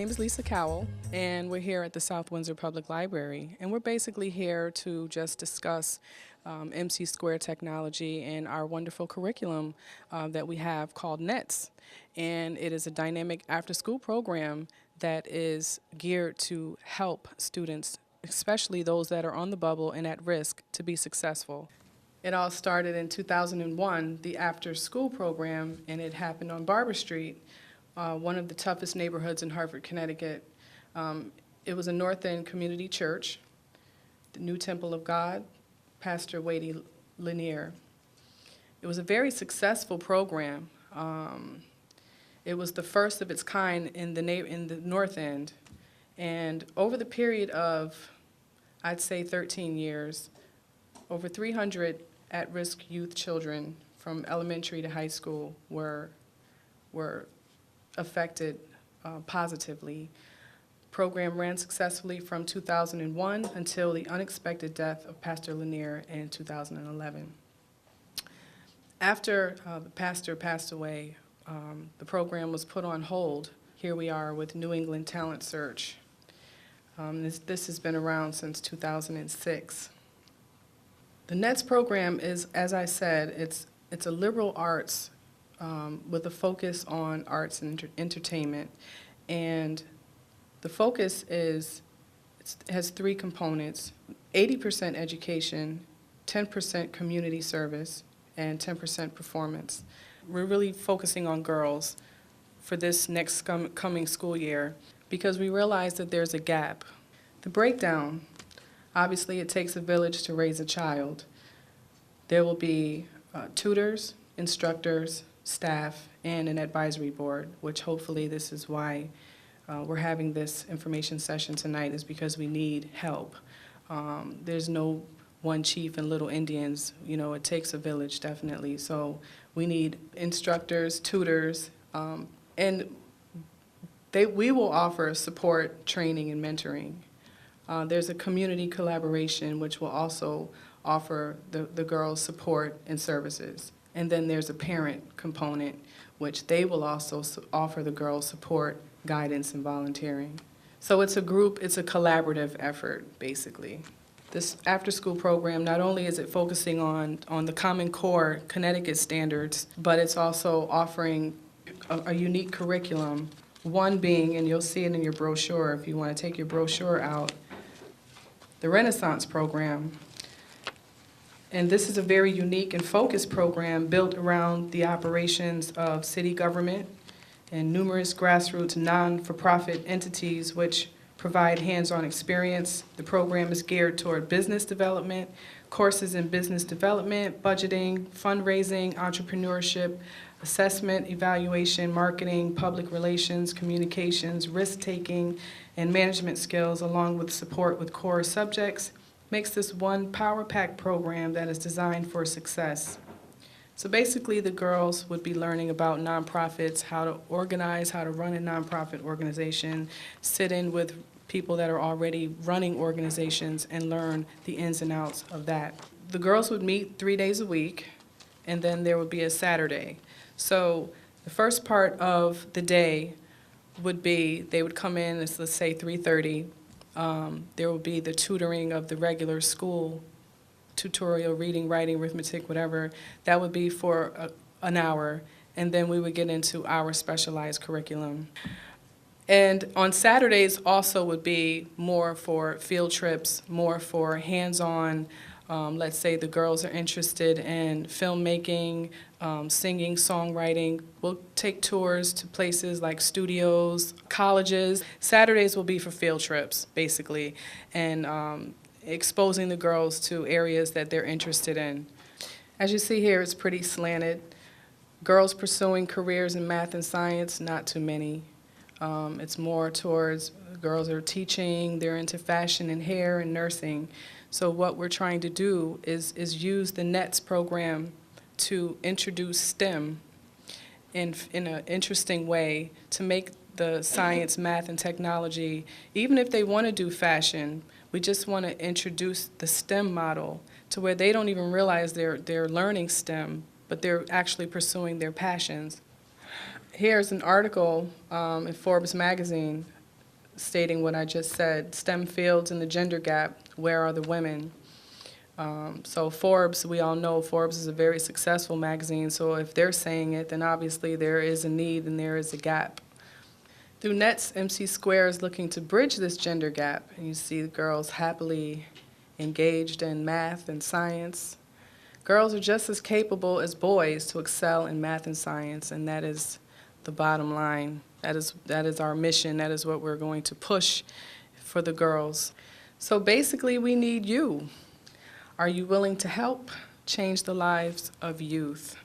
name is Lisa Cowell, and we're here at the South Windsor Public Library. And we're basically here to just discuss MC Square technology and our wonderful curriculum that we have called Nets. And it is a dynamic after-school program that is geared to help students, especially those that are on the bubble and at risk, to be successful. It all started in 2001, the after-school program, and it happened on Barber Street, one of the toughest neighborhoods in Hartford, Connecticut. It was a North End community church, the New Temple of God, Pastor Wadey Lanier. It was a very successful program. It was the first of its kind in the North End. And over the period of, I'd say 13 years, over 300 at-risk youth children from elementary to high school were affected positively. Program ran successfully from 2001 until the unexpected death of Pastor Lanier in 2011. After the pastor passed away, the program was put on hold. Here we are with New England Talent Search. This has been around since 2006. The Nets program is, as I said, it's a liberal arts with a focus on arts and entertainment. And the focus has three components: 80% education, 10% community service, and 10% performance. We're really focusing on girls for this next coming school year because we realize that there's a gap. The breakdown: obviously, it takes a village to raise a child. There will be tutors, instructors, staff, and an advisory board, which hopefully this is why we're having this information session tonight, is because we need help. There's no one chief in Little Indians. You know, it takes a village, definitely. So we need instructors, tutors, and we will offer support, training, and mentoring. There's a community collaboration which will also offer the girls support and services. And then there's a parent component which they will also offer the girls support, guidance, and volunteering. So it's a group, it's a collaborative effort, basically. This after-school program, not only is it focusing on the Common Core Connecticut standards, but it's also offering a unique curriculum. One being, and you'll see it in your brochure if you want to take your brochure out, the Renaissance program. And this is a very unique and focused program built around the operations of city government and numerous grassroots non-for-profit entities which provide hands-on experience. The program is geared toward business development, courses in business development, budgeting, fundraising, entrepreneurship, assessment, evaluation, marketing, public relations, communications, risk-taking, and management skills, along with support with core subjects, makes this one power-packed program that is designed for success. So basically, the girls would be learning about nonprofits, how to organize, how to run a nonprofit organization, sit in with people that are already running organizations and learn the ins and outs of that. The girls would meet 3 days a week, and then there would be a Saturday. So the first part of the day would be, they would come in, let's say 3:30. There will be the tutoring of the regular school tutorial, reading, writing, arithmetic, whatever. That would be for an hour, and then we would get into our specialized curriculum. And on Saturdays also would be more for field trips, more for hands-on. Let's say the girls are interested in filmmaking, singing, songwriting. We'll take tours to places like studios, colleges. Saturdays will be for field trips, basically, and exposing the girls to areas that they're interested in. As you see here, it's pretty slanted. Girls pursuing careers in math and science, not too many. It's more towards girls are teaching, they're into fashion and hair and nursing. So what we're trying to do is use the Nets program to introduce STEM in an interesting way, to make the science, math, and technology, even if they want to do fashion, we just want to introduce the STEM model to where they don't even realize they're learning STEM, but they're actually pursuing their passions. Here's an article in Forbes magazine stating what I just said. STEM fields and the gender gap, where are the women? So Forbes, we all know Forbes is a very successful magazine, so if they're saying it, then obviously there is a need and there is a gap. Through Nets, MC2 is looking to bridge this gender gap, and you see the girls happily engaged in math and science. Girls are just as capable as boys to excel in math and science, and that is the bottom line. That is our mission. That is what we're going to push for the girls. So basically, we need you. Are you willing to help change the lives of youth?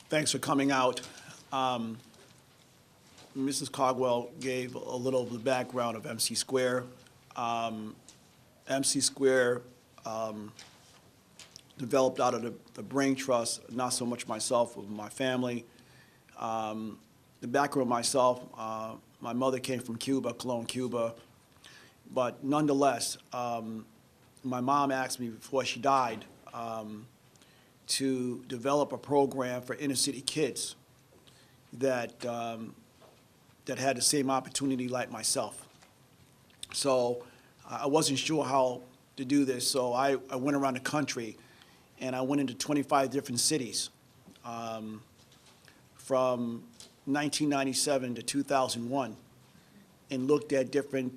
Thanks for coming out. Mrs. Cogwell gave a little of the background of MC2. MC2 developed out of the brain trust, not so much myself, but my family. The background of myself, my mother came from Cuba, Cologne, Cuba. But nonetheless, my mom asked me before she died to develop a program for inner city kids that had the same opportunity like myself. So I wasn't sure how to do this, so I went around the country and I went into 25 different cities from 1997 to 2001 and looked at different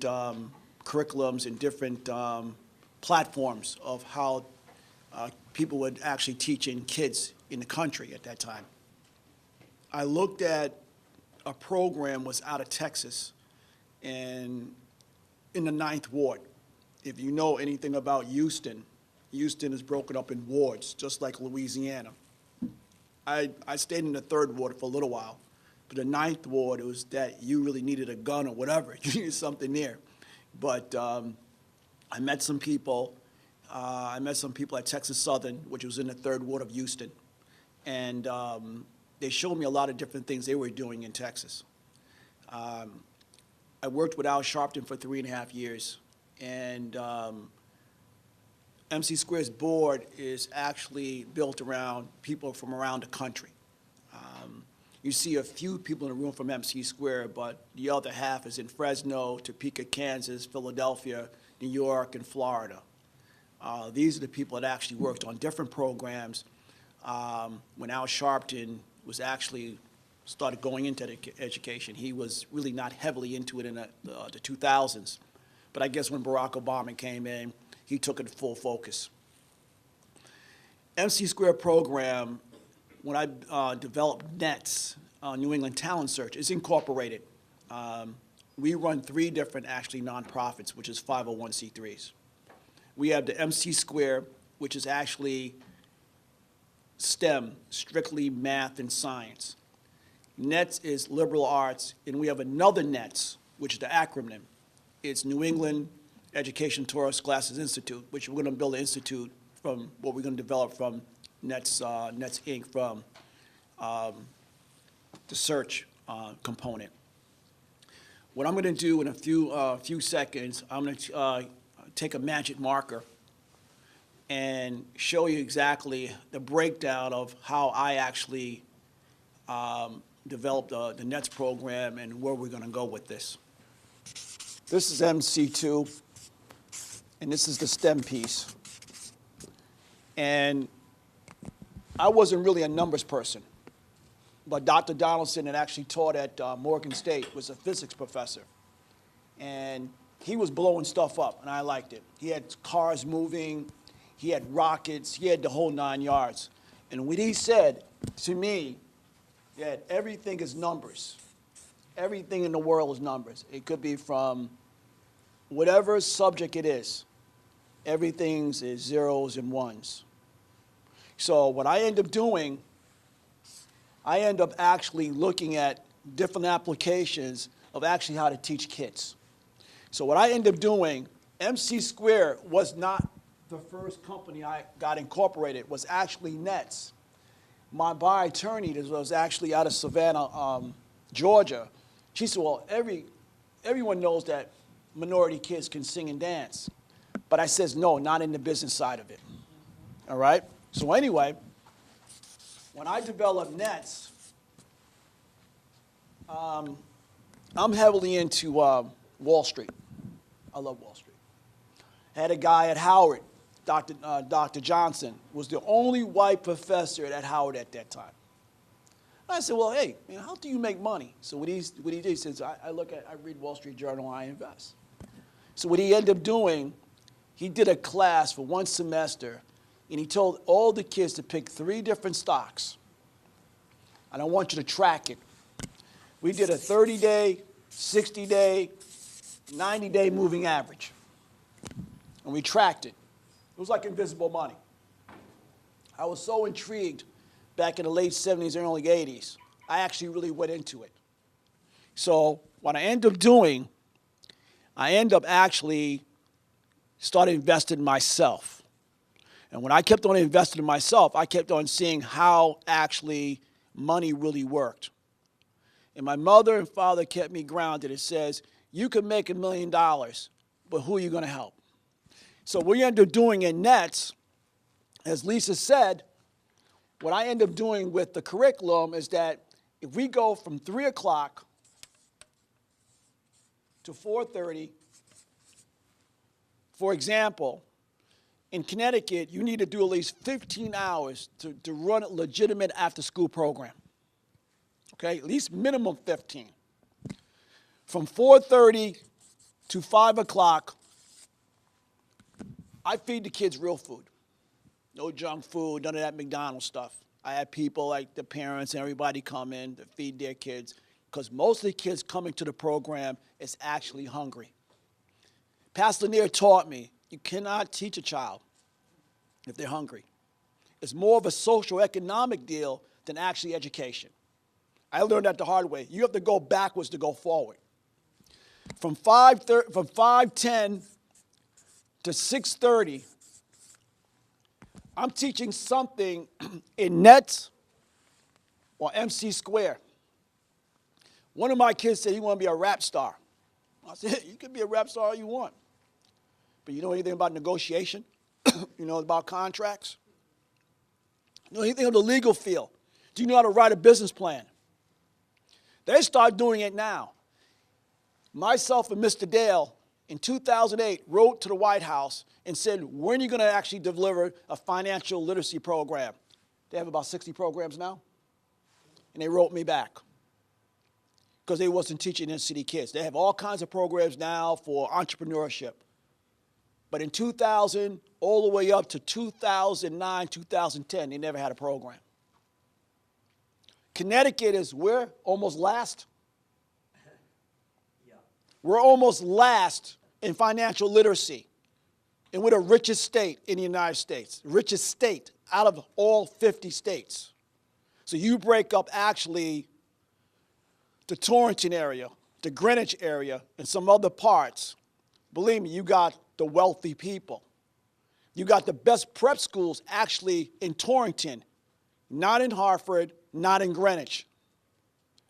curriculums and different platforms of how people would actually teach in kids in the country at that time. I looked at a program was out of Texas and in the 9th Ward. If you know anything about Houston, Houston is broken up in wards, just like Louisiana. I stayed in the 3rd Ward for a little while, but the 9th Ward, it was that you really needed a gun or whatever. You needed something there. But I met some people. I met some people at Texas Southern, which was in the 3rd Ward of Houston. And they showed me a lot of different things they were doing in Texas. I worked with Al Sharpton for 3.5 years. And MC2's board is actually built around people from around the country. You see a few people in the room from MC2, but the other half is in Fresno, Topeka, Kansas, Philadelphia, New York, and Florida. These are the people that actually worked on different programs. When Al Sharpton was actually started going into education, he was really not heavily into it in the 2000s. But I guess when Barack Obama came in, he took it full focus. MC2 program, when I developed Nets, New England Talent Search, is incorporated. We run 3 different actually nonprofits, which is 501c3s. We have the MC2, which is actually STEM, strictly math and science. Nets is liberal arts, and we have another Nets, which is the acronym. It's New England Education Tourist Classes Institute, which we're going to build an institute from what we're going to develop from Nets Inc. from the search component. What I'm going to do in a few seconds, I'm going to take a magic marker and show you exactly the breakdown of how I actually developed the Nets program and where we're going to go with this. This is MC2, and this is the STEM piece. And I wasn't really a numbers person, but Dr. Donaldson that actually taught at Morgan State was a physics professor. And he was blowing stuff up, and I liked it. He had cars moving, he had rockets, he had the whole 9 yards. And what he said to me, that everything is numbers. Everything in the world is numbers. It could be from whatever subject it is. Everything is zeros and ones. So what I end up doing, I end up actually looking at different applications of actually how to teach kids. So what I end up doing, MC2 was not the first company I got incorporated, was actually Nets. My bar attorney that was actually out of Savannah, Georgia, she said, well, everyone knows that minority kids can sing and dance. But I says, no, not in the business side of it. All right? So anyway, when I developed Nets, I'm heavily into Wall Street. I love Wall Street. Had a guy at Howard, Dr. Johnson, was the only white professor at Howard at that time. And I said, well, hey, man, how do you make money? So what he did, he says, I read Wall Street Journal, I invest. So what he ended up doing, he did a class for one semester, and he told all the kids to pick 3 different stocks. And I want you to track it. We did a 30-day, 60-day, 90-day moving average. And we tracked it. It was like invisible money. I was so intrigued back in the late 70s and early 80s, I actually really went into it. So what I ended up doing, I ended up actually started investing in myself. And when I kept on investing in myself, I kept on seeing how actually money really worked. And my mother and father kept me grounded. It says, you can make $1 million, but who are you going to help? So what we ended up doing in Nets, as Lisa said, what I end up doing with the curriculum is that if we go from 3 o'clock to 4:30, for example, in Connecticut, you need to do at least 15 hours to run a legitimate after-school program. Okay, at least minimum 15. From 4:30 to 5 o'clock, I feed the kids real food. No junk food, none of that McDonald's stuff. I had people like the parents and everybody come in to feed their kids because most of the kids coming to the program is actually hungry. Pastor Neer taught me, you cannot teach a child if they're hungry. It's more of a social economic deal than actually education. I learned that the hard way. You have to go backwards to go forward. From 5:10 to 6:30, I'm teaching something in Nets or MC Square. One of my kids said he wanted to be a rap star. I said, you can be a rap star all you want. But you know anything about negotiation? You know about contracts? You know anything of the legal field? Do you know how to write a business plan? They start doing it now. Myself and Mr. Dale, in 2008, wrote to the White House and said, when are you going to actually deliver a financial literacy program? They have about 60 programs now. And they wrote me back because they wasn't teaching inner city kids. They have all kinds of programs now for entrepreneurship. But in 2000, all the way up to 2009, 2010, they never had a program. Connecticut is, we're almost last. We're almost last in financial literacy. And we're the richest state in the United States, richest state out of all 50 states. So you break up actually the Torrington area, the Greenwich area, and some other parts. Believe me, you got the wealthy people. You got the best prep schools actually in Torrington, not in Hartford, not in Greenwich.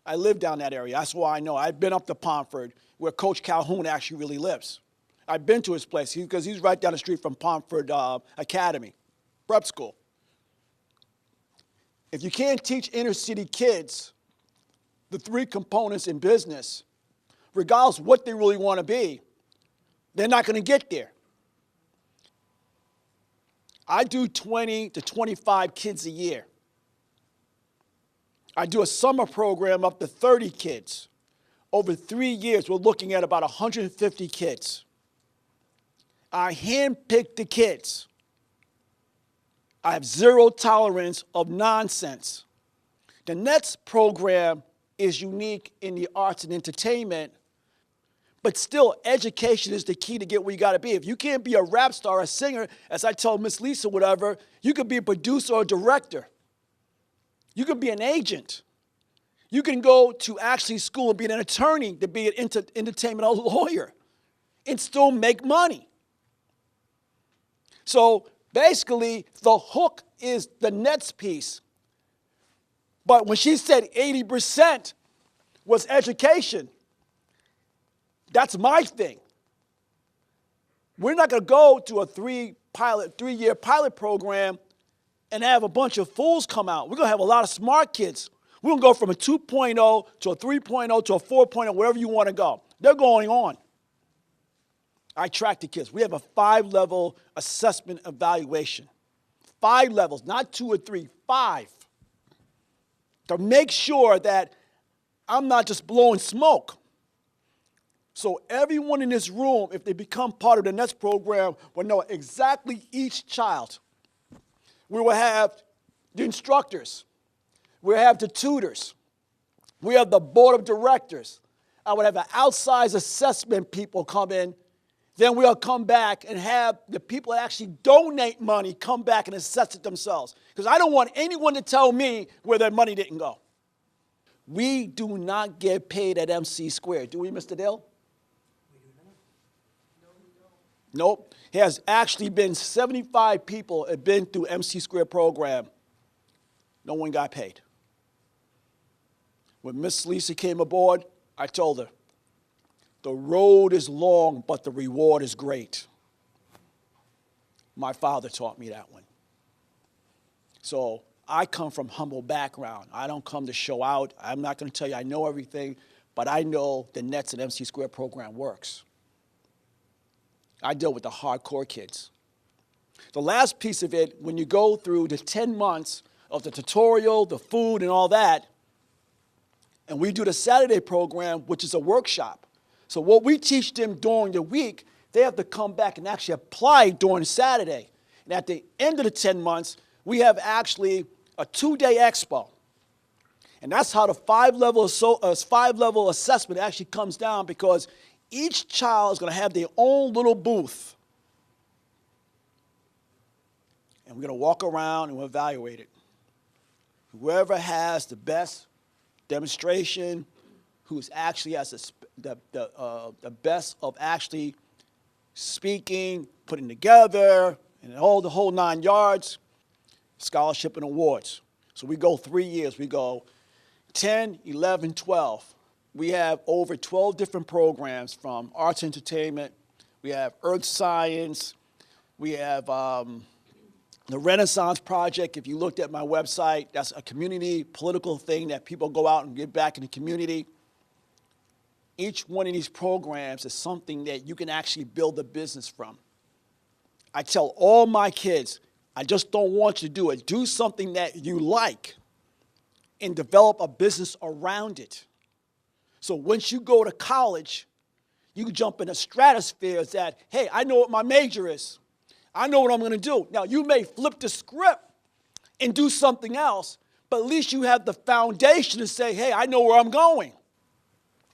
I live down that area. That's why I know. I've been up to Pomford, where Coach Calhoun actually really lives. I've been to his place because he's right down the street from Pomford Academy, prep school. If you can't teach inner city kids the 3 components in business, regardless of what they really want to be, they're not going to get there. I do 20 to 25 kids a year. I do a summer program up to 30 kids. Over 3 years, we're looking at about 150 kids. I handpick the kids. I have 0 tolerance of nonsense. The Nets program is unique in the arts and entertainment, but still, education is the key to get where you got to be. If you can't be a rap star, a singer, as I told Miss Lisa, whatever, you could be a producer or a director. You could be an agent. You can go to actually school and be an attorney, to be an entertainment lawyer, and still make money. So basically, the hook is the Nets piece. But when she said 80% was education, that's my thing. We're not going to go to a 3-year pilot program and have a bunch of fools come out. We're going to have a lot of smart kids. We're going to go from a 2.0 to a 3.0 to a 4.0, wherever you want to go. They're going on. I track the kids. We have a 5-level assessment evaluation. 5 levels, not 2 or 3, 5. To make sure that I'm not just blowing smoke. So everyone in this room, if they become part of the Nets program, will know exactly each child. We will have the instructors. We'll have the tutors. We have the board of directors. I would have the outside assessment people come in. Then we'll come back and have the people that actually donate money come back and assess it themselves. Because I don't want anyone to tell me where their money didn't go. We do not get paid at MC Squared. Do we, Mr. Dale? We do not. No, we don't. Nope. There has actually been 75 people have been through MC Squared program. No one got paid. When Miss Lisa came aboard, I told her, the road is long, but the reward is great. My father taught me that one. So I come from humble background. I don't come to show out. I'm not going to tell you I know everything, but I know the Nets and MC Squared program works. I deal with the hardcore kids. The last piece of it, when you go through the 10 months of the tutorial, the food, and all that, and we do the Saturday program, which is a workshop. So what we teach them during the week, they have to come back and actually apply during Saturday. And at the end of the 10 months, we have actually a 2-day expo. And that's how the 5-level assessment actually comes down, because each child is going to have their own little booth. And we're going to walk around and we'll evaluate it. Whoever has the best demonstration, who's actually has the best of actually speaking, putting together, and all the whole 9 yards, scholarship and awards. So we go 3 years. We go 10, 11, 12. We have over 12 different programs, from arts and entertainment. We have earth science. We have the Renaissance Project. If you looked at my website, that's a community political thing that people go out and give back in the community. Each one of these programs is something that you can actually build a business from. I tell all my kids, I just don't want you to do it. Do something that you like and develop a business around it. So once you go to college, you can jump in a stratosphere that, hey, I know what my major is. I know what I'm going to do. Now, you may flip the script and do something else, but at least you have the foundation to say, hey, I know where I'm going.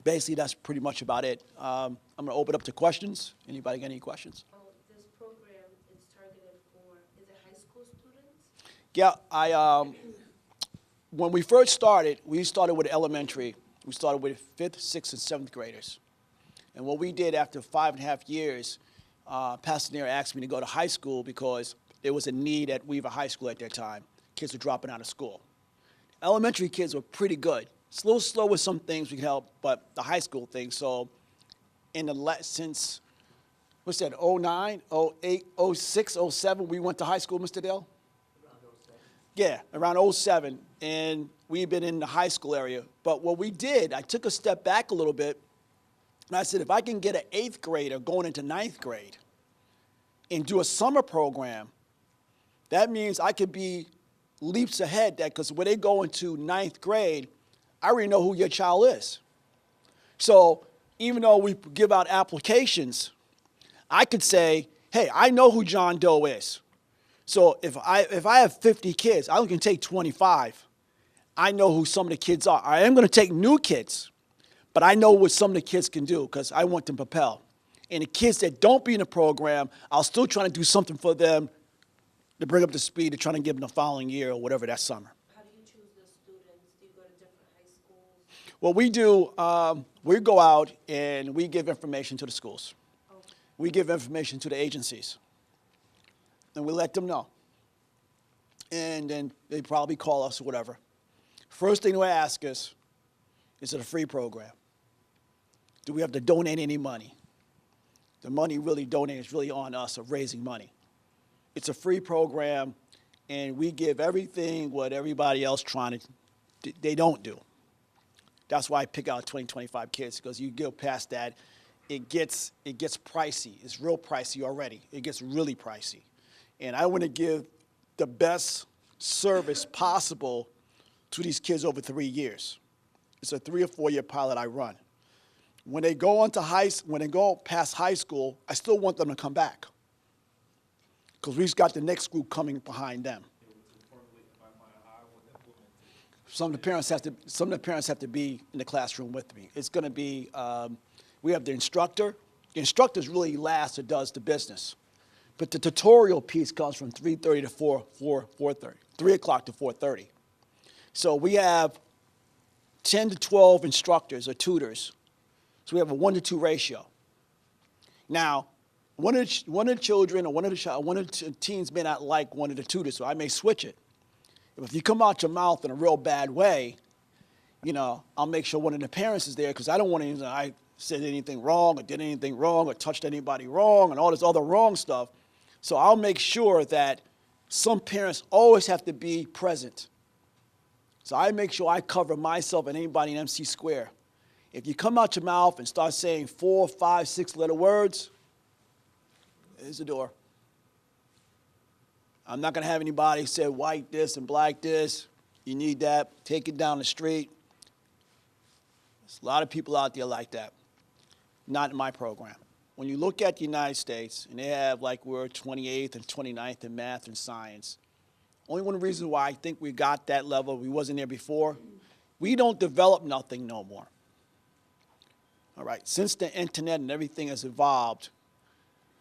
Basically, that's pretty much about it. I'm going to open up to questions. Anybody got any questions? This program is targeted for, is it high school students? Yeah, when we first started, we started with elementary. We started with 5th, 6th, and 7th graders. And what we did after 5.5 years, Pastor Nair asked me to go to high school because there was a need at Weaver High School at that time. Kids were dropping out of school. Elementary kids were pretty good. It's a little slow with some things we can help, but the high school thing. So since, what's that, 09, 08, 06, 07, we went to high school, Mr. Dale? Around 07. Yeah, around 07, and we've been in the high school area. But what we did, I took a step back a little bit, and I said, if I can get an 8th grader going into 9th grade and do a summer program, that means I could be leaps ahead, because when they go into 9th grade, I already know who your child is. So even though we give out applications, I could say, hey, I know who John Doe is. So if I have 50 kids, I only can take 25. I know who some of the kids are. I am going to take new kids, but I know what some of the kids can do because I want them to propel. And the kids that don't be in the program, I'll still try to do something for them to bring up to speed, to try to give them the following year or whatever that summer. How do you choose the students? Do you go to different high schools? What we do, we go out and we give information to the schools. Okay. We give information to the agencies. And we let them know. And then they probably call us or whatever. First thing they ask us, is it a free program? Do we have to donate any money? The money really donated is really on us of raising money. It's a free program, and we give everything what everybody else they don't do. That's why I pick out 20, 25 kids, because you go past that, it gets pricey. It's real pricey already. It gets really pricey. And I want to give the best service possible to these kids over 3 years. It's a 3 or 4 year pilot I run. When they go past high school, I still want them to come back, because we've got the next group coming behind them. Some of the parents have to be in the classroom with me. It's going to be, we have the instructor. The instructor's really last that does the business. But the tutorial piece comes from 3:30 to 4:30, 3 o'clock to 4:30. So we have 10 to 12 instructors or tutors. So we have a 1-to-2 ratio. Now, one of the children or one of the teens may not like one of the tutors, so I may switch it. If you come out your mouth in a real bad way, I'll make sure one of the parents is there, because I don't want to, I said anything wrong or did anything wrong or touched anybody wrong and all this other wrong stuff. So I'll make sure that some parents always have to be present. So I make sure I cover myself and anybody in MC Square. If you come out your mouth and start saying 4, 5, 6-letter words, there's the door. I'm not going to have anybody say white this and black this. You need that. Take it down the street. There's a lot of people out there like that. Not in my program. When you look at the United States, and they have, like, we're 28th and 29th in math and science. Only one reason why I think we got that level, we wasn't there before, we don't develop nothing no more. All right, since the internet and everything has evolved,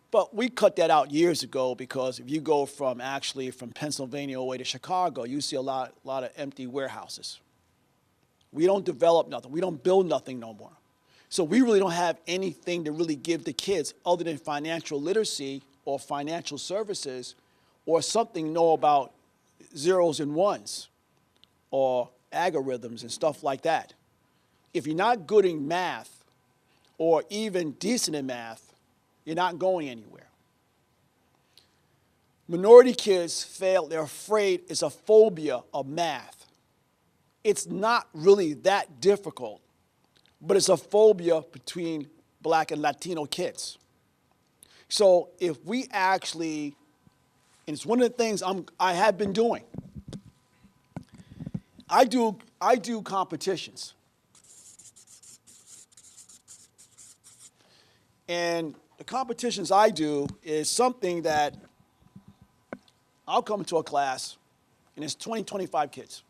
but we cut that out years ago, because if you go from Pennsylvania away to Chicago, you see a lot of empty warehouses. We don't develop nothing. We don't build nothing no more. So we really don't have anything to really give the kids other than financial literacy or financial services, or something know about zeros and ones or algorithms and stuff like that. If you're not good in math or even decent in math, you're not going anywhere. Minority kids fail. They're afraid. It's a phobia of math. It's not really that difficult, but it's a phobia between Black and Latino kids. So if we actually, and it's one of the things I have been doing, I do competitions. And the competitions I do is something that I'll come into a class, and it's 20, 25 kids.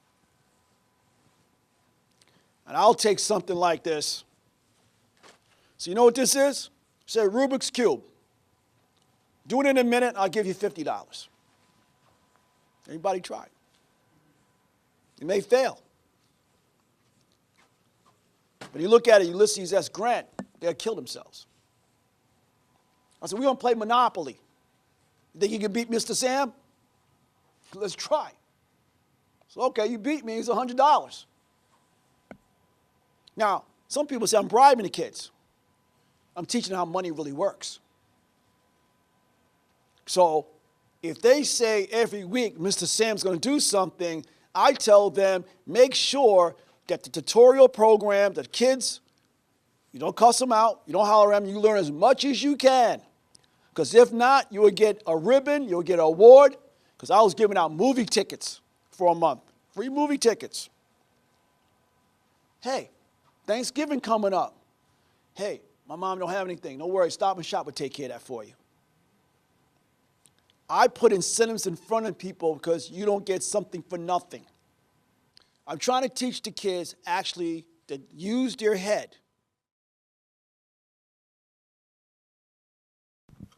And I'll take something like this. So you know what this is? Say Rubik's Cube. Do it in a minute, I'll give you $50. Anybody try it? You may fail. But you look at it, Ulysses S. Grant, they'll kill themselves. I said, we're going to play Monopoly. You think you can beat Mr. Sam? Let's try. So, okay, you beat me, it's $100. Now, some people say I'm bribing the kids. I'm teaching how money really works. So, if they say every week Mr. Sam's going to do something, I tell them, make sure that the tutorial program, the kids, you don't cuss them out, you don't holler at them, you learn as much as you can. Because if not, you will get a ribbon, you'll get an award, because I was giving out movie tickets for a month, free movie tickets. Hey, Thanksgiving coming up. Hey, my mom don't have anything. Don't worry, Stop and Shop will take care of that for you. I put incentives in front of people because you don't get something for nothing. I'm trying to teach the kids actually to use their head.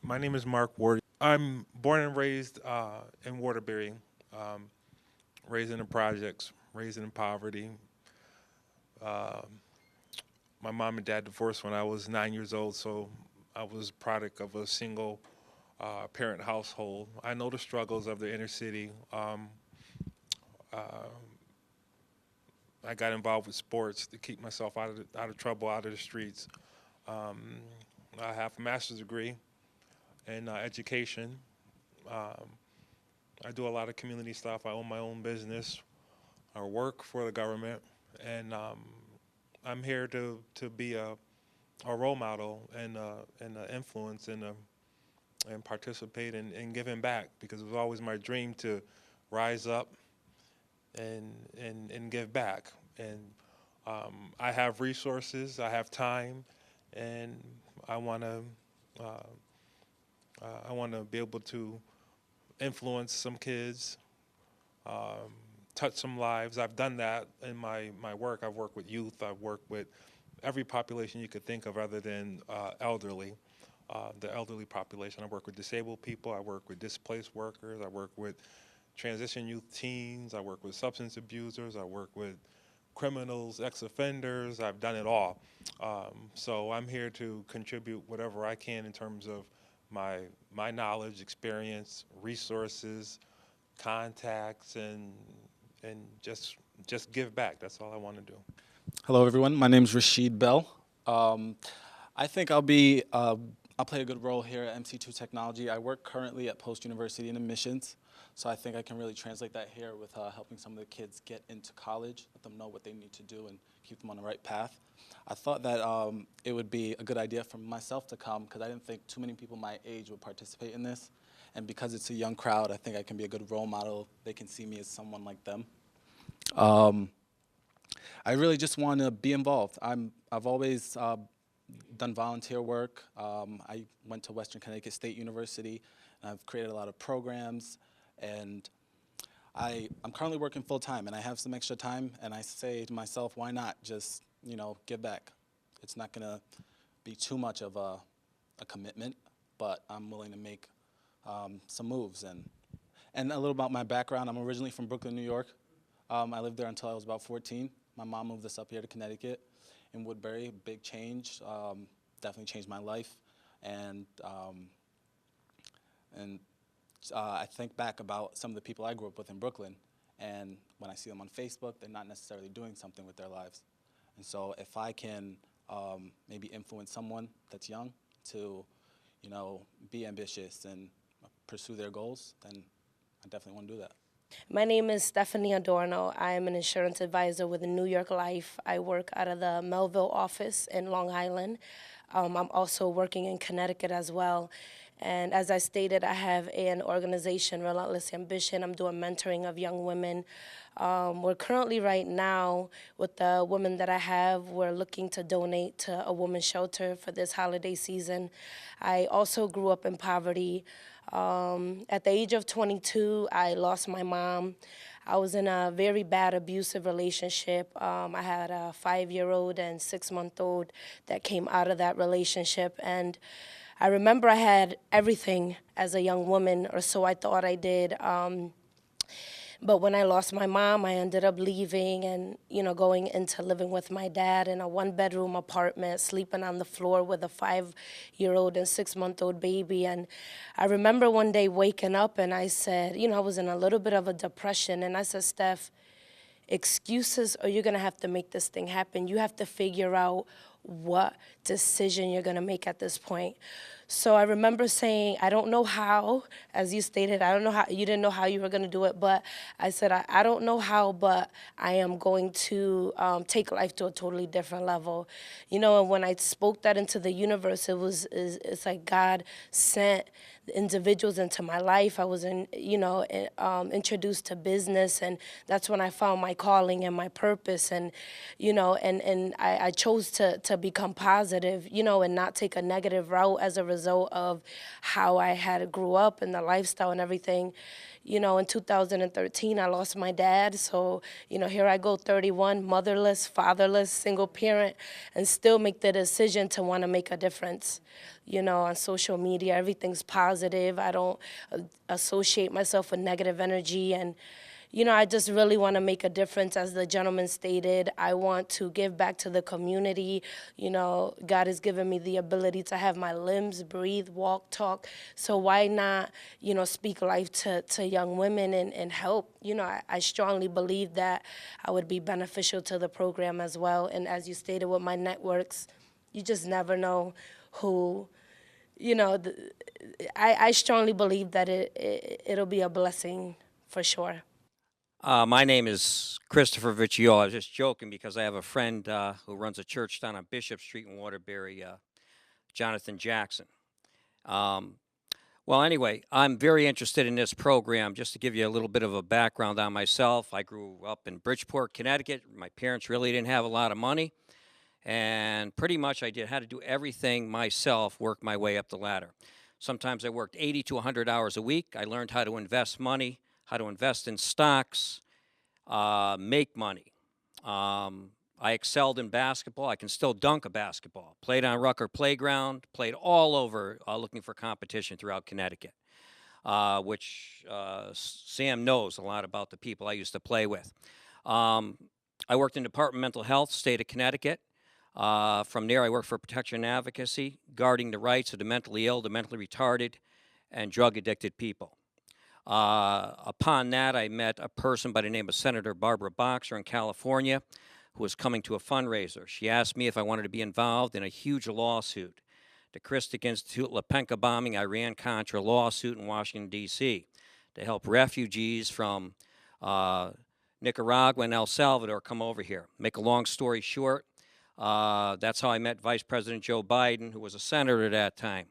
My name is Mark Ward. I'm born and raised in Waterbury, raised in the projects, raised in poverty. My mom and dad divorced when I was 9 years old, so I was product of a single parent household. I know the struggles of the inner city. I got involved with sports to keep myself out of trouble, out of the streets. I have a master's degree in education. I do a lot of community stuff. I own my own business. I work for the government, and I'm here to be a a role model and an influence and participate in giving back, because it was always my dream to rise up and give back. And I have resources, I have time, and I want to be able to influence some kids, touch some lives. I've done that in my work. I've worked with youth. I've worked with every population you could think of other than elderly, the elderly population. I work with disabled people. I work with displaced workers. I work with transition youth teens. I work with substance abusers. I work with criminals, ex-offenders. I've done it all. So I'm here to contribute whatever I can in terms of my knowledge, experience, resources, contacts, and just give back. That's all I want to do. Hello, everyone. My name is Rashid Bell. I think I'll play a good role here at MC2 Technology. I work currently at Post University in admissions, so I think I can really translate that here with helping some of the kids get into college, let them know what they need to do and keep them on the right path. I thought that it would be a good idea for myself to come because I didn't think too many people my age would participate in this. And because it's a young crowd, I think I can be a good role model. They can see me as someone like them. I really just want to be involved. I've always done volunteer work. I went to Western Connecticut State University, and I've created a lot of programs. And I'm currently working full time, and I have some extra time. And I say to myself, why not just give back? It's not going to be too much of a commitment, but I'm willing to make some moves. And a little about my background. I'm originally from Brooklyn, New York. I lived there until I was about 14. My mom moved us up here to Connecticut in Woodbury. Big change, definitely changed my life. And I think back about some of the people I grew up with in Brooklyn, and when I see them on Facebook, they're not necessarily doing something with their lives. And so if I can maybe influence someone that's young to, be ambitious and pursue their goals, then I definitely want to do that. My name is Stephanie Adorno. I am an insurance advisor with New York Life. I work out of the Melville office in Long Island. I'm also working in Connecticut as well. And as I stated, I have an organization, Relentless Ambition. I'm doing mentoring of young women. We're currently right now, with the women that I have, we're looking to donate to a women's shelter for this holiday season. I also grew up in poverty. At the age of 22, I lost my mom. I was in a very bad abusive relationship. I had a 5-year-old and 6-month-old that came out of that relationship. And I remember I had everything as a young woman, or so I thought I did. But when I lost my mom, I ended up leaving and, going into living with my dad in a 1-bedroom apartment, sleeping on the floor with a 5-year-old and 6-month-old baby. And I remember one day waking up and I said, I was in a little bit of a depression. And I said, Steph, excuses, or you're going to have to make this thing happen. You have to figure out what decision you're going to make at this point. So I remember saying, I don't know how, as you stated, I don't know how, you didn't know how you were going to do it, but I said, I don't know how, but I am going to take life to a totally different level. And when I spoke that into the universe, it's like God sent individuals into my life. I was introduced to business, and that's when I found my calling and my purpose. And I chose to become positive, and not take a negative route as a result of how I had grew up and the lifestyle and everything. In 2013, I lost my dad. So, here I go, 31, motherless, fatherless, single parent, and still make the decision to want to make a difference. On social media, everything's positive. I don't associate myself with negative energy. And, I just really want to make a difference. As the gentleman stated, I want to give back to the community. God has given me the ability to have my limbs, breathe, walk, talk. So why not, speak life to young women and help? I strongly believe that I would be beneficial to the program as well. And as you stated with my networks, you just never know who, I strongly believe that it'll be a blessing for sure. My name is Christopher Vicciola. I was just joking because I have a friend who runs a church down on Bishop Street in Waterbury, Jonathan Jackson. Um, well, anyway, I'm very interested in this program. Just to give you a little bit of a background on myself, I grew up in Bridgeport, Connecticut. My parents really didn't have a lot of money, and pretty much had to do everything myself, work my way up the ladder. Sometimes I worked 80 to 100 hours a week. I learned how to invest money, how to invest in stocks, make money. I excelled in basketball. I can still dunk a basketball. Played on Rucker Playground, played all over looking for competition throughout Connecticut, which Sam knows a lot about the people I used to play with. I worked in departmental health, state of Connecticut. From there, I worked for protection and advocacy, guarding the rights of the mentally ill, the mentally retarded, and drug-addicted people. Upon that, I met a person by the name of Senator Barbara Boxer in California who was coming to a fundraiser. She asked me if I wanted to be involved in a huge lawsuit. The Christic Institute Lepenka bombing, Iran-Contra lawsuit in Washington, D.C. to help refugees from Nicaragua and El Salvador come over here. Make a long story short, that's how I met Vice President Joe Biden, who was a senator at that time.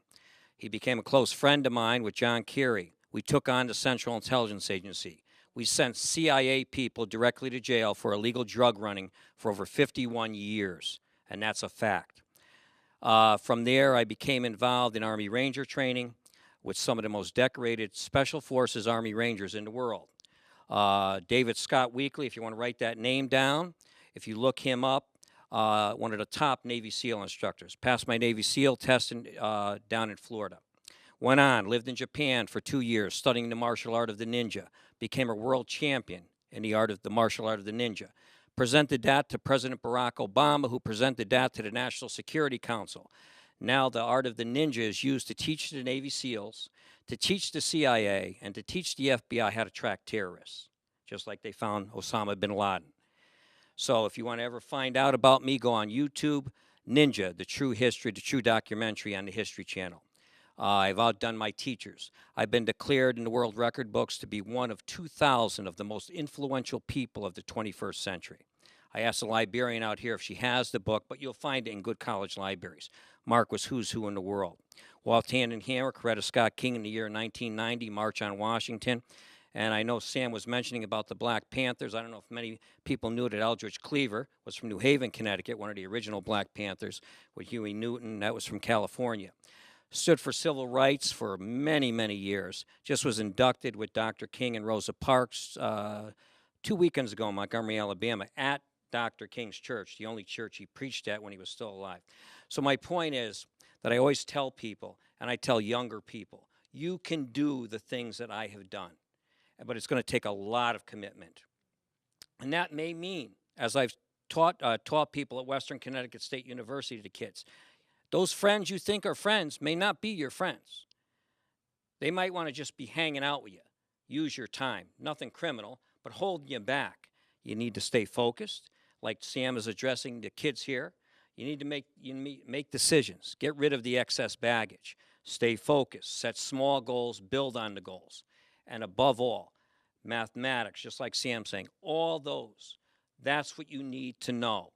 He became a close friend of mine with John Kerry. We took on the Central Intelligence Agency. We sent CIA people directly to jail for illegal drug running for over 51 years, and that's a fact. From there, I became involved in Army Ranger training with some of the most decorated Special Forces Army Rangers in the world. David Scott Weekly, if you want to write that name down, if you look him up, one of the top Navy SEAL instructors. Passed my Navy SEAL test down in Florida. Went on, lived in Japan for 2 years, studying the martial art of the ninja. Became a world champion in the martial art of the ninja. Presented that to President Barack Obama, who presented that to the National Security Council. Now the art of the ninja is used to teach the Navy SEALs, to teach the CIA, and to teach the FBI how to track terrorists, just like they found Osama bin Laden. So if you want to ever find out about me, go on YouTube, Ninja, the true history, the true documentary on the History Channel. I've outdone my teachers. I've been declared in the world record books to be one of 2,000 of the most influential people of the 21st century. I asked a librarian out here if she has the book, but you'll find it in good college libraries. Mark was Who's Who in the World. Walked hand in hand with Coretta Scott King in the year 1990, March on Washington. And I know Sam was mentioning about the Black Panthers. I don't know if many people knew that Eldridge Cleaver was from New Haven, Connecticut, one of the original Black Panthers, with Huey Newton. That was from California. Stood for civil rights for many, many years. Just was inducted with Dr. King and Rosa Parks 2 weekends ago in Montgomery, Alabama, at Dr. King's church, the only church he preached at when he was still alive. So my point is that I always tell people, and I tell younger people, you can do the things that I have done, but it's going to take a lot of commitment. And that may mean, as I've taught people at Western Connecticut State University to kids, those friends you think are friends may not be your friends. They might want to just be hanging out with you. Use your time. Nothing criminal, but holding you back. You need to stay focused, like Sam is addressing the kids here. You need to make decisions. Get rid of the excess baggage. Stay focused. Set small goals. Build on the goals. And above all, mathematics, just like Sam's saying, all those, that's what you need to know.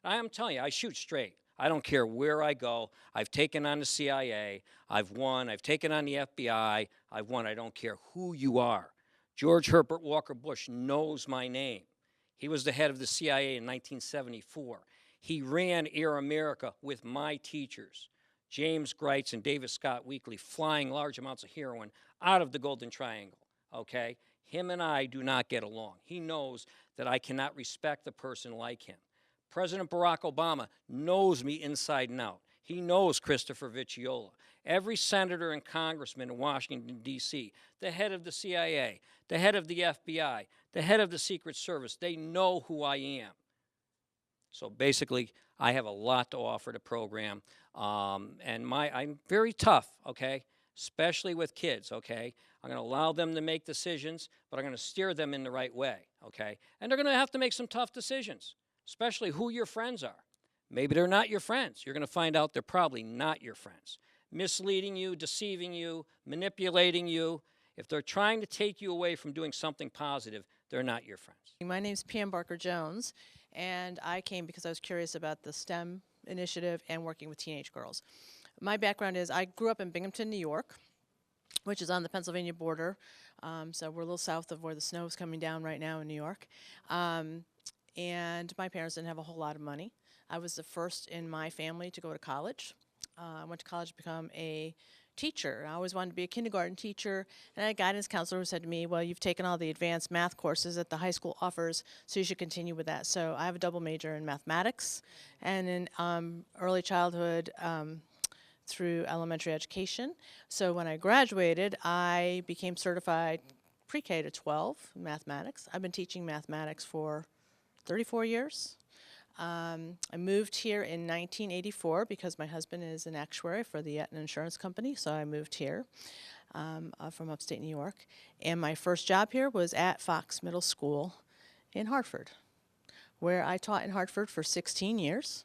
I'm telling you, I shoot straight. I don't care where I go. I've taken on the CIA. I've won. I've taken on the FBI. I've won. I don't care who you are. George Herbert Walker Bush knows my name. He was the head of the CIA in 1974. He ran Air America with my teachers, James Greitz and David Scott Weekly, flying large amounts of heroin out of the Golden Triangle, okay? Him and I do not get along. He knows that I cannot respect a person like him. President Barack Obama knows me inside and out. He knows Christopher Vicciola. Every senator and congressman in Washington, D.C., the head of the CIA, the head of the FBI, the head of the Secret Service, they know who I am. So basically, I have a lot to offer the program. And I'm very tough, okay, especially with kids, okay? I'm going to allow them to make decisions, but I'm going to steer them in the right way, okay? And they're going to have to make some tough decisions, especially who your friends are. Maybe they're not your friends. You're going to find out they're probably not your friends. Misleading you, deceiving you, manipulating you. If they're trying to take you away from doing something positive, they're not your friends. My name's Pam Barker Jones, and I came because I was curious about the STEM initiative and working with teenage girls. My background is I grew up in Binghamton, New York, which is on the Pennsylvania border. So we're a little south of where the snow is coming down right now in New York. And my parents didn't have a whole lot of money. I was the first in my family to go to college. I went to college to become a teacher. I always wanted to be a kindergarten teacher, and I had a guidance counselor who said to me, well, you've taken all the advanced math courses that the high school offers, so you should continue with that. So I have a double major in mathematics and in early childhood through elementary education. So when I graduated, I became certified pre-K to 12 in mathematics. I've been teaching mathematics for 34 years. I moved here in 1984 because my husband is an actuary for the Aetna Insurance Company, so I moved here from upstate New York. And my first job here was at Fox Middle School in Hartford, where I taught in Hartford for 16 years.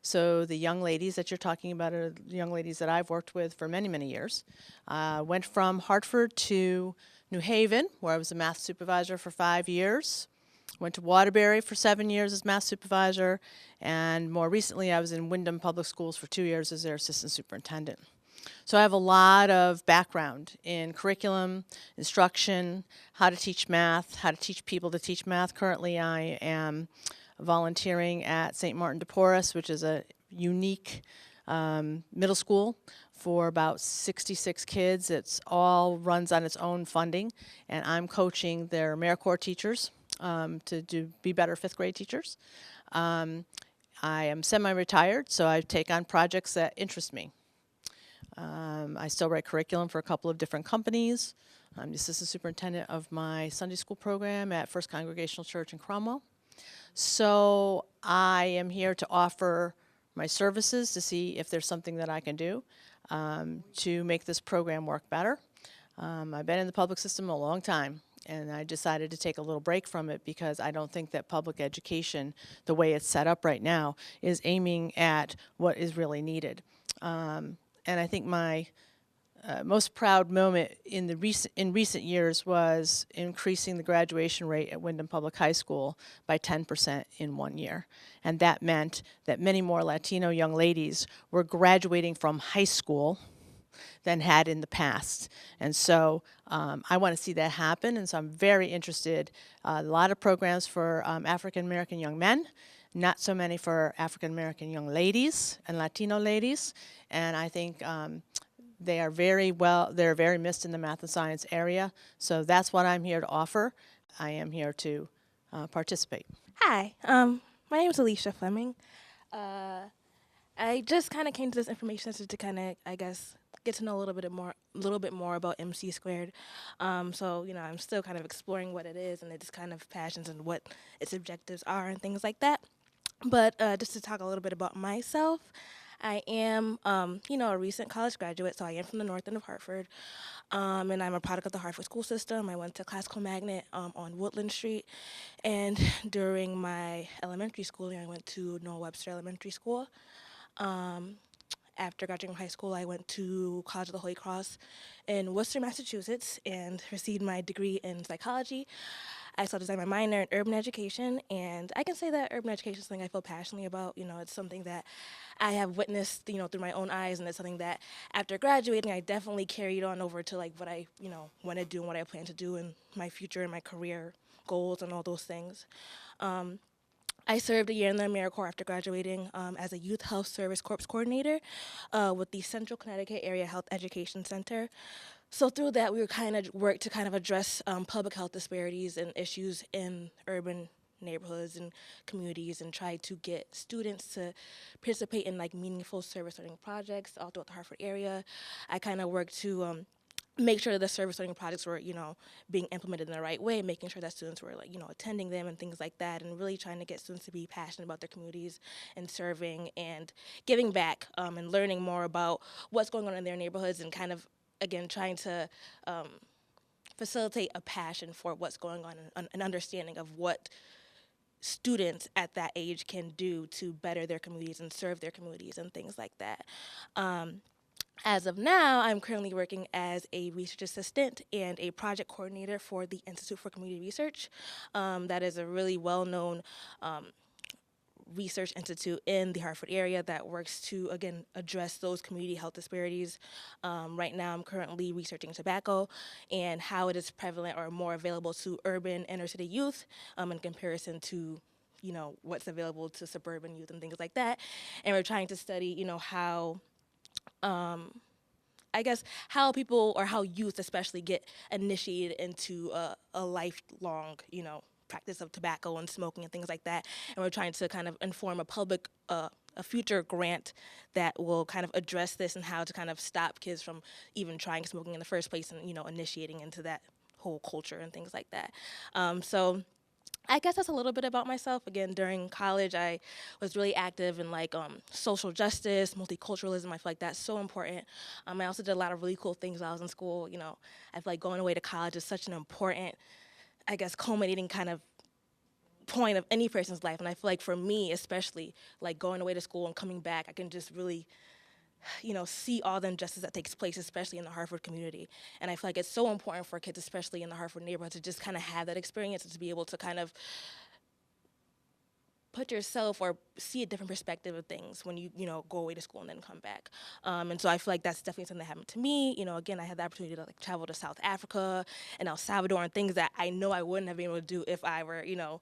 So the young ladies that you're talking about are the young ladies that I've worked with for many, many years. Went from Hartford to New Haven, where I was a math supervisor for 5 years. Went to Waterbury for 7 years as math supervisor, and more recently I was in Wyndham Public Schools for 2 years as their assistant superintendent. So I have a lot of background in curriculum, instruction, how to teach math, how to teach people to teach math. Currently I am volunteering at St. Martin de Porres, which is a unique middle school for about 66 kids. It's all runs on its own funding, and I'm coaching their AmeriCorps teachers to be better fifth grade teachers. I am semi-retired, so I take on projects that interest me. I still write curriculum for a couple of different companies. I'm the assistant superintendent of my Sunday school program at First Congregational Church in Cromwell. So I am here to offer my services to see if there's something that I can do to make this program work better. I've been in the public system a long time, and I decided to take a little break from it because I don't think that public education, the way it's set up right now, is aiming at what is really needed. And I think my most proud moment in recent years was increasing the graduation rate at Wyndham Public High School by 10% in 1 year. And that meant that many more Latino young ladies were graduating from high school than had in the past. And so I want to see that happen, and so I'm very interested. A lot of programs for African American young men, not so many for African American young ladies and Latino ladies, and I think they're very missed in the math and science area. So that's what I'm here to offer. I am here to participate. Hi, my name is Alicia Fleming. I just kind of came to this information to kind of, I guess, get to know a little bit more about MC squared. So I'm still kind of exploring what it is and its kind of passions and what its objectives are and things like that. But just to talk a little bit about myself, I am, a recent college graduate, so I am from the north end of Hartford, and I'm a product of the Hartford school system. I went to Classical Magnet on Woodland Street, and during my elementary schooling, I went to Noah Webster Elementary School. After graduating from high school, I went to College of the Holy Cross in Worcester, Massachusetts, and received my degree in psychology. I also designed my minor in urban education, and I can say that urban education is something I feel passionately about. It's something that I have witnessed, through my own eyes, and it's something that after graduating, I definitely carried on over to what I, want to do and what I plan to do in my future and my career goals and all those things. I served a year in the AmeriCorps after graduating as a Youth Health Service Corps coordinator with the Central Connecticut Area Health Education Center. So through that, we were worked to address public health disparities and issues in urban neighborhoods and communities, and try to get students to participate in meaningful service learning projects all throughout the Hartford area. I worked to make sure the service learning projects were, being implemented in the right way, making sure that students were, attending them and things like that, and really trying to get students to be passionate about their communities and serving and giving back and learning more about what's going on in their neighborhoods, and again, trying to facilitate a passion for what's going on and an understanding of what students at that age can do to better their communities and serve their communities and things like that. As of now, I'm currently working as a research assistant and a project coordinator for the Institute for Community Research. That is a really well-known research institute in the Hartford area that works to, again, address those community health disparities. Right now, I'm currently researching tobacco and how it is prevalent or more available to urban inner city youth in comparison to, you know, what's available to suburban youth and things like that. And we're trying to study, you know, how I guess how people or how youth especially get initiated into a lifelong, you know, practice of tobacco and smoking and things like that. And we're trying to kind of inform a public, a future grant that will kind of address this and how to kind of stop kids from even trying smoking in the first place and, you know, initiating into that whole culture and things like that. So I guess that's a little bit about myself. Again, during college, I was really active in like social justice, multiculturalism. I feel like that's so important. I also did a lot of really cool things while I was in school. You know, I feel like going away to college is such an important, I guess, culminating kind of point of any person's life. And I feel like for me, especially, like going away to school and coming back, I can just really, you know, see all the injustice that takes place, especially in the Hartford community. And I feel like it's so important for kids, especially in the Hartford neighborhood, to just kind of have that experience and to be able to kind of put yourself or see a different perspective of things when you know, go away to school and then come back. And so I feel like that's definitely something that happened to me. You know, again, I had the opportunity to like travel to South Africa and El Salvador and things that I know I wouldn't have been able to do if I were, you know,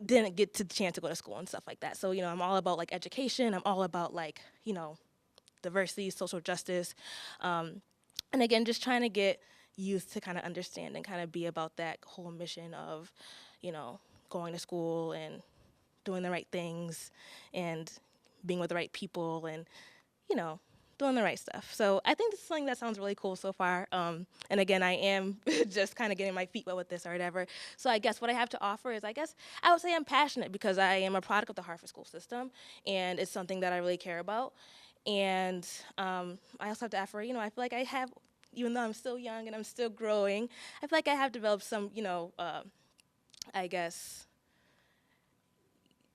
didn't get to the chance to go to school and stuff like that. So, you know, I'm all about like education. I'm all about like, you know, diversity, social justice, and again, just trying to get youth to kind of understand and kind of be about that whole mission of, you know, going to school and doing the right things and being with the right people and, you know, doing the right stuff. So I think this is something that sounds really cool so far. And again, I am just kind of getting my feet wet with this or whatever. So I guess what I have to offer is, I guess I would say I'm passionate because I am a product of the Hartford school system, and it's something that I really care about. And I also have to offer, you know, I feel like I have, even though I'm still young and I'm still growing, I feel like I have developed some, you know, I guess,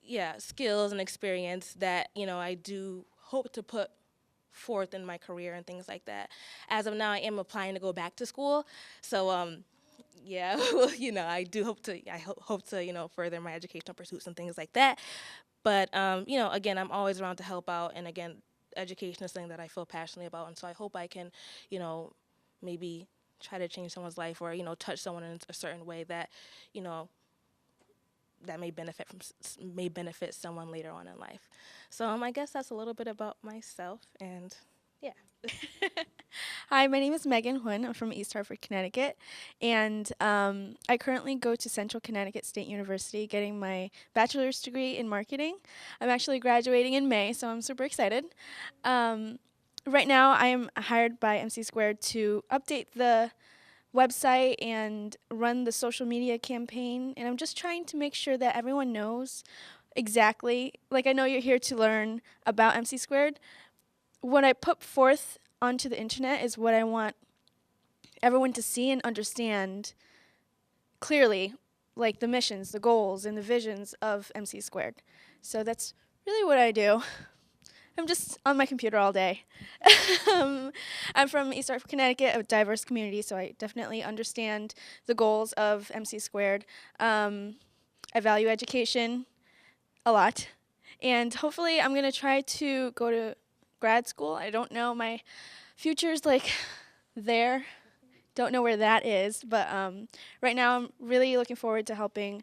yeah, skills and experience that, you know, I do hope to put forth in my career and things like that. As of now, I am applying to go back to school. So, yeah, you know, I do hope to, hope to, you know, further my educational pursuits and things like that. But, you know, again, I'm always around to help out. And again, education is something that I feel passionately about. And so I hope I can, you know, maybe try to change someone's life or, you know, touch someone in a certain way that, you know, that may benefit someone later on in life. So I guess that's a little bit about myself, and yeah. Hi, my name is Megan Huynh. I'm from East Hartford, Connecticut, and I currently go to Central Connecticut State University getting my bachelor's degree in marketing. I'm actually graduating in May, so I'm super excited. Right now, I am hired by MC2 to update the website and run the social media campaign, and I'm just trying to make sure that everyone knows exactly, like I know you're here to learn about MC2. What I put forth onto the internet is what I want everyone to see and understand clearly, like the missions, the goals, and the visions of MC2. So that's really what I do. I'm just on my computer all day. I'm from East Hartford, Connecticut, a diverse community, so I definitely understand the goals of MC2. I value education a lot, and hopefully I'm going to try to go to grad school. I don't know, my future's like there. Don't know where that is, but right now I'm really looking forward to helping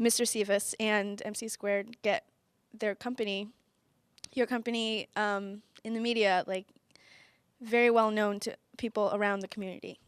Mr. Cephas and MC2 get their company, your company, in the media, like very well known to people around the community.